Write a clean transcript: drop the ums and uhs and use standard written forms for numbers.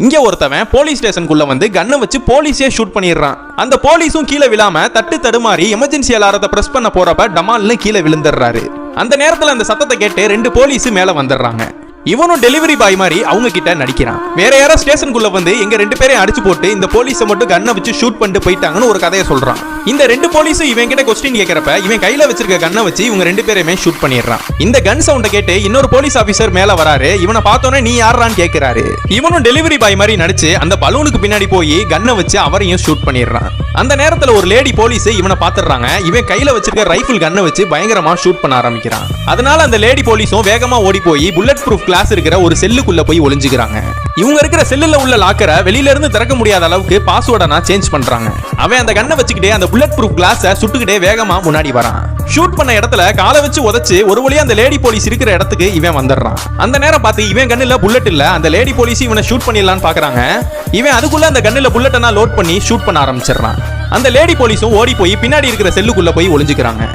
இங்க ஒருத்தவன் போலீஸ் ஸ்டேஷனுக்குள்ள வந்து கன்னை வச்சு போலீஸே ஷூட் பண்ணிடுறான். அந்த போலீஸும் கீழே விழாம தட்டு தடுமாறி எமர்ஜென்சி அலாரத்தை பிரஸ் பண்ண போறப்ப டமால்னு கீழே விழுந்துடுறாரு. அந்த நேரத்துல அந்த சத்தத்தை கேட்டு 2 போலீஸ் மேல வந்துடுறாங்க. இவனும் டெலிவரி பாய் மாதிரி அவங்க கிட்ட நடிக்கிறான். வேற யாரோ ஸ்டேஷனுக்குள்ள வந்து எங்க 2 பேரையும் அடிச்சு போட்டு இந்த போலீஸை மட்டும் கன்னை வச்சு ஷூட் பண்ணிட்டு போயிட்டாங்கன்னு ஒரு கதையை சொல்றான். இந்த 2 போலீஸும் இவன் கிட்ட கொஸ்டின் கேட்கறப்ப இவன் கையில வச்சிருக்க கன்னை வச்சு இவங்க 2 பேரையுமே ஷூட் பண்ணிடுறான். இந்த கன் சவுண்டை கேட்டு இன்னொரு போலீஸ் ஆபீசர் மேல வராரு. இவனை பார்த்தோன்னே நீ யாரான்னு கேட்கிறாரு. இவனும் டெலிவரி பாய் மாதிரி நடிச்சு அந்த பலூனுக்கு பின்னாடி போய் கன்னை வச்சு அவரையும் ஷூட் பண்ணிடுறான். அந்த நேரத்துல ஒரு லேடி போலீஸ் இவனை பாத்துறாங்க. இவன் கையில வச்சிருக்க ரைபிள் கன்னை வச்சு பயங்கரமா ஷூட் பண்ண ஆரம்பிக்கிறான். அதனால அந்த லேடி போலீஸும் வேகமா ஓடி போய் புல்லட் ப்ரூஃப் கிளாஸ் இருக்கிற ஒரு செல்லுக்குள்ள போய் ஒளிஞ்சுக்கிறாங்க. இவங்க இருக்கிற செல்லுல உள்ள லாக்கரை வெளியில இருந்து திறக்க முடியாத அளவுக்கு பாஸ்வேர்டை சேஞ்ச் பண்றாங்க. அவன் அந்த கன்னை வச்சுக்கிட்டே அந்த புல்லட் ப்ரூஃப் கிளாஸை சுட்டுக்கிட்டே வேகமா முன்னாடி வரான். ஷூட் பண்ண இடத்துல காலை வச்சு உதச்சு ஒரு வழியா அந்த லேடி போலீஸ் இருக்கிற இடத்துக்கு இவன் வந்துடுறான். அந்த நேரம் பார்த்து இவன் கண்ணுல புல்லட் இல்ல, அந்த லேடி போலீஸ் இவனை ஷூட் பண்ணிடலான்னு பாக்குறாங்க. இவன் அதுக்குள்ள அந்த கண்ணுல புல்லட்டை லோட் பண்ணி ஷூட் பண்ண ஆரம்பிச்சிடறான். அந்த லேடி போலீஸும் ஓடி போய் பின்னாடி இருக்கிற செல்லுக்குள்ள போய் ஒளிஞ்சுக்கிறாங்க.